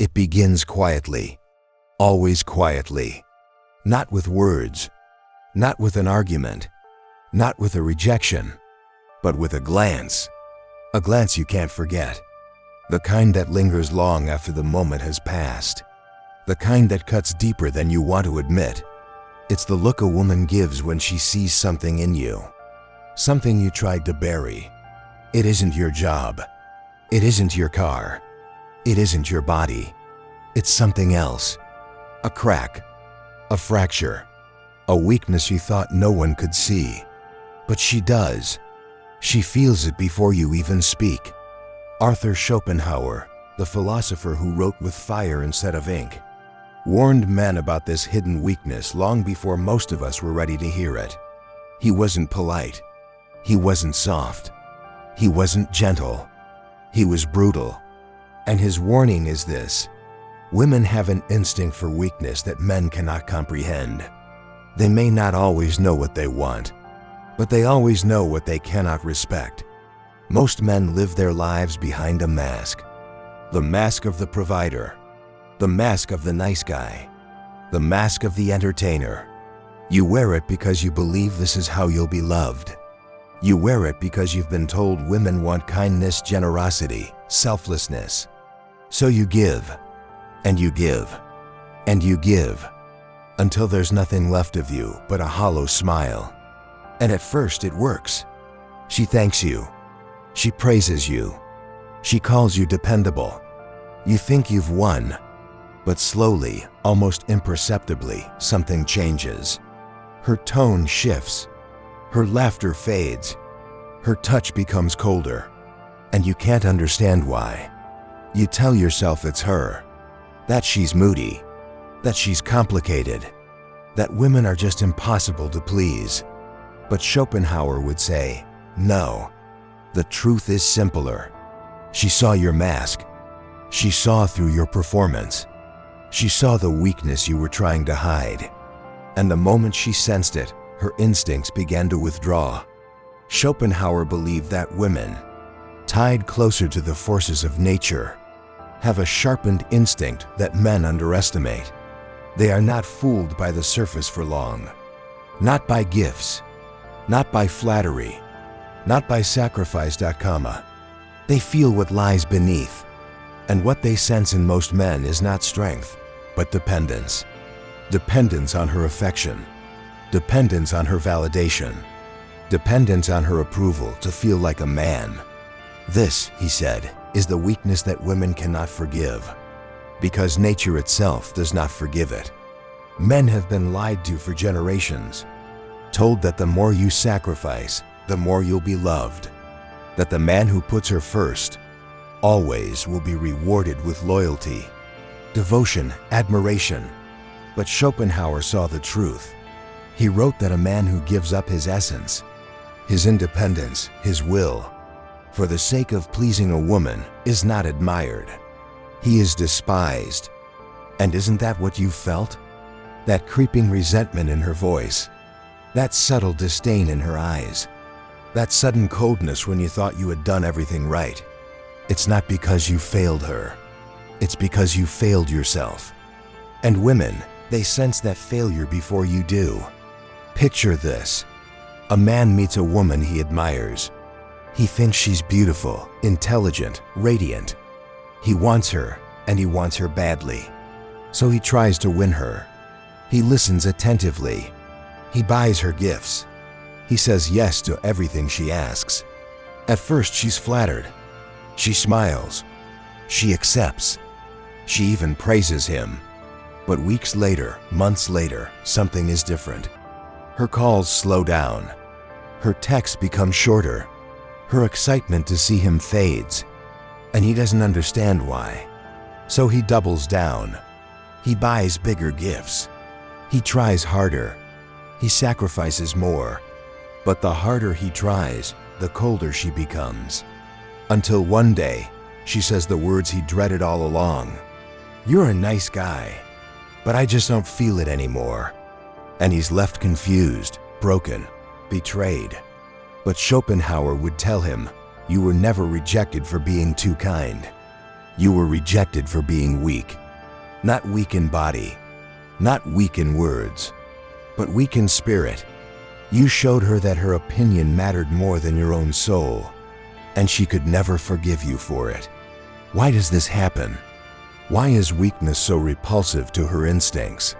It begins quietly, always quietly, not with words, not with an argument, not with a rejection, but with a glance you can't forget, the kind that lingers long after the moment has passed, the kind that cuts deeper than you want to admit. It's the look a woman gives when she sees something in you, something you tried to bury. It isn't your job. It isn't your car. It isn't your body. It's something else. A crack, a fracture, a weakness you thought no one could see. But she does. She feels it before you even speak. Arthur Schopenhauer, the philosopher who wrote with fire instead of ink, warned men about this hidden weakness long before most of us were ready to hear it. He wasn't polite. He wasn't soft. He wasn't gentle. He was brutal. And his warning is this: women have an instinct for weakness that men cannot comprehend. They may not always know what they want, but they always know what they cannot respect. Most men live their lives behind a mask. The mask of the provider, the mask of the nice guy, the mask of the entertainer. You wear it because you believe this is how you'll be loved. You wear it because you've been told women want kindness, generosity, selflessness. So you give, and you give, and you give, until there's nothing left of you but a hollow smile. And at first it works. She thanks you. She praises you. She calls you dependable. You think you've won. But slowly, almost imperceptibly, something changes. Her tone shifts. Her laughter fades. Her touch becomes colder. And you can't understand why. You tell yourself it's her. That she's moody. That she's complicated. That women are just impossible to please. But Schopenhauer would say, no. The truth is simpler. She saw your mask. She saw through your performance. She saw the weakness you were trying to hide. And the moment she sensed it, her instincts began to withdraw. Schopenhauer believed that women, tied closer to the forces of nature, have a sharpened instinct that men underestimate. They are not fooled by the surface for long. Not by gifts. Not by flattery. Not by sacrifice. They feel what lies beneath. And what they sense in most men is not strength, but dependence. Dependence on her affection. Dependence on her validation. Dependence on her approval to feel like a man. This, he said, is the weakness that women cannot forgive, because nature itself does not forgive it. Men have been lied to for generations, told that the more you sacrifice, the more you'll be loved, that the man who puts her first always will be rewarded with loyalty, devotion, admiration. But Schopenhauer saw the truth. He wrote that a man who gives up his essence, his independence, his will, for the sake of pleasing a woman is not admired. He is despised. And isn't that what you felt? That creeping resentment in her voice, that subtle disdain in her eyes, that sudden coldness when you thought you had done everything right. It's not because you failed her. It's because you failed yourself. And women, they sense that failure before you do. Picture this. A man meets a woman he admires. He thinks she's beautiful, intelligent, radiant. He wants her, and he wants her badly. So he tries to win her. He listens attentively. He buys her gifts. He says yes to everything she asks. At first, she's flattered. She smiles. She accepts. She even praises him. But weeks later, months later, something is different. Her calls slow down. Her texts become shorter. Her excitement to see him fades. And he doesn't understand why. So he doubles down. He buys bigger gifts. He tries harder. He sacrifices more. But the harder he tries, the colder she becomes. Until one day, she says the words he dreaded all along. "You're a nice guy, but I just don't feel it anymore." And he's left confused, broken, betrayed. But Schopenhauer would tell him, "You were never rejected for being too kind. You were rejected for being weak. Not weak in body, not weak in words, but weak in spirit. You showed her that her opinion mattered more than your own soul, and she could never forgive you for it. Why does this happen? Why is weakness so repulsive to her instincts?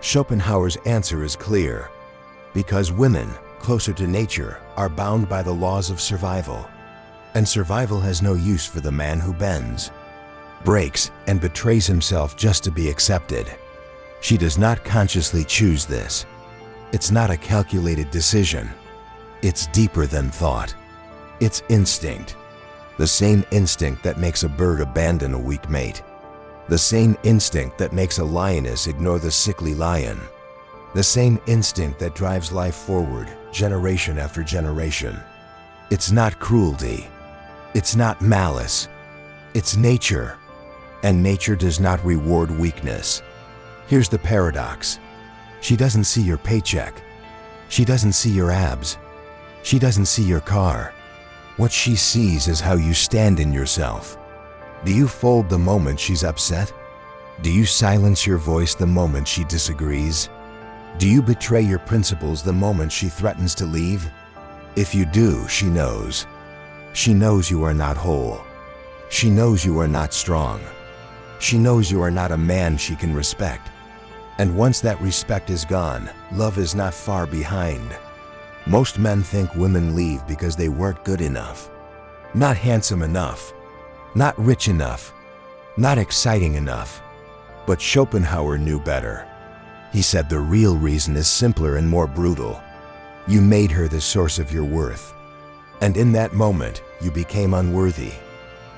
Schopenhauer's answer is clear. Because women, closer to nature, are bound by the laws of survival. And survival has no use for the man who bends, breaks, and betrays himself just to be accepted. She does not consciously choose this. It's not a calculated decision. It's deeper than thought. It's instinct. The same instinct that makes a bird abandon a weak mate. The same instinct that makes a lioness ignore the sickly lion. The same instinct that drives life forward, generation after generation. It's not cruelty. It's not malice. It's nature. And nature does not reward weakness. Here's the paradox. She doesn't see your paycheck. She doesn't see your abs. She doesn't see your car. What she sees is how you stand in yourself. Do you fold the moment she's upset? Do you silence your voice the moment she disagrees? Do you betray your principles the moment she threatens to leave? If you do, she knows. She knows you are not whole. She knows you are not strong. She knows you are not a man she can respect. And once that respect is gone, love is not far behind. Most men think women leave because they weren't good enough, not handsome enough, not rich enough, not exciting enough. But Schopenhauer knew better. He said the real reason is simpler and more brutal. You made her the source of your worth. And in that moment, you became unworthy.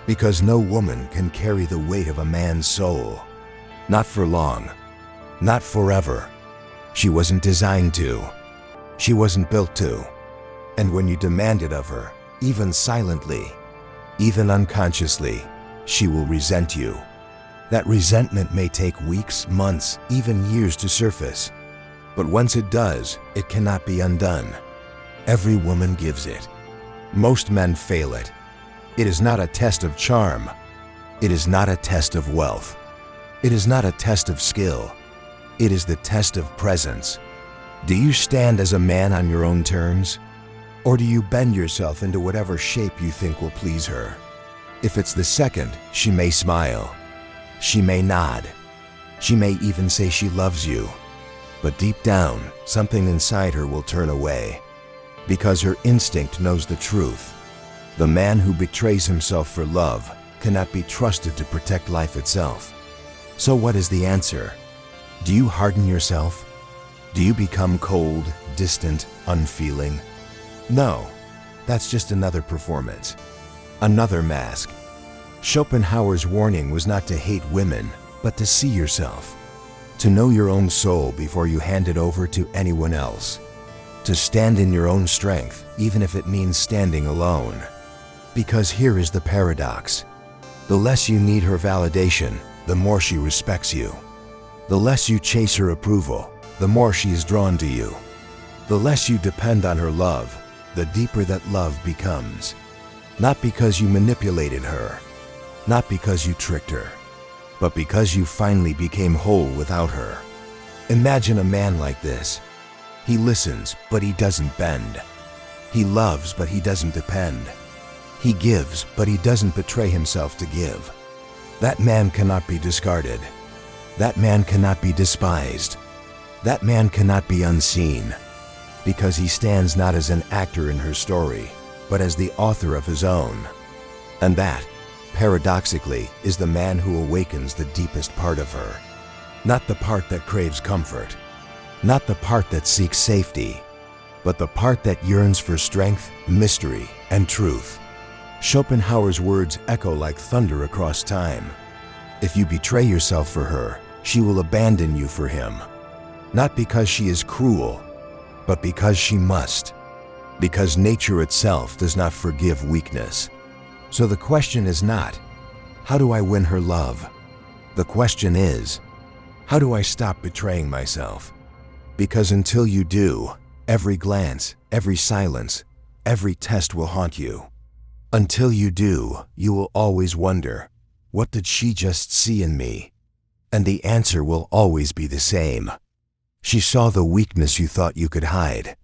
Because no woman can carry the weight of a man's soul. Not for long. Not forever. She wasn't designed to. She wasn't built to. And when you demand it of her, even silently, even unconsciously, she will resent you. That resentment may take weeks, months, even years to surface. But once it does, it cannot be undone. Every woman gives it. Most men fail it. It is not a test of charm. It is not a test of wealth. It is not a test of skill. It is the test of presence. Do you stand as a man on your own terms? Or do you bend yourself into whatever shape you think will please her? If it's the second, she may smile. She may nod. She may even say she loves you. But deep down, something inside her will turn away. Because her instinct knows the truth. The man who betrays himself for love cannot be trusted to protect life itself. So what is the answer? Do you harden yourself? Do you become cold, distant, unfeeling? No, that's just another performance. Another mask. Schopenhauer's warning was not to hate women, but to see yourself. To know your own soul before you hand it over to anyone else. To stand in your own strength, even if it means standing alone. Because here is the paradox. The less you need her validation, the more she respects you. The less you chase her approval, the more she is drawn to you. The less you depend on her love, the deeper that love becomes. Not because you manipulated her, not because you tricked her, but because you finally became whole without her. Imagine a man like this. He listens, but he doesn't bend. He loves, but he doesn't depend. He gives, but he doesn't betray himself to give. That man cannot be discarded. That man cannot be despised. That man cannot be unseen. Because he stands not as an actor in her story, but as the author of his own. And that, paradoxically, is the man who awakens the deepest part of her. Not the part that craves comfort. Not the part that seeks safety, but the part that yearns for strength, mystery, and truth. Schopenhauer's words echo like thunder across time. If you betray yourself for her, she will abandon you for him. Not because she is cruel, but because she must. Because nature itself does not forgive weakness. So the question is not, how do I win her love? The question is, how do I stop betraying myself? Because until you do, every glance, every silence, every test will haunt you. Until you do, you will always wonder, What did she just see in me? And the answer will always be the same. She saw the weakness you thought you could hide.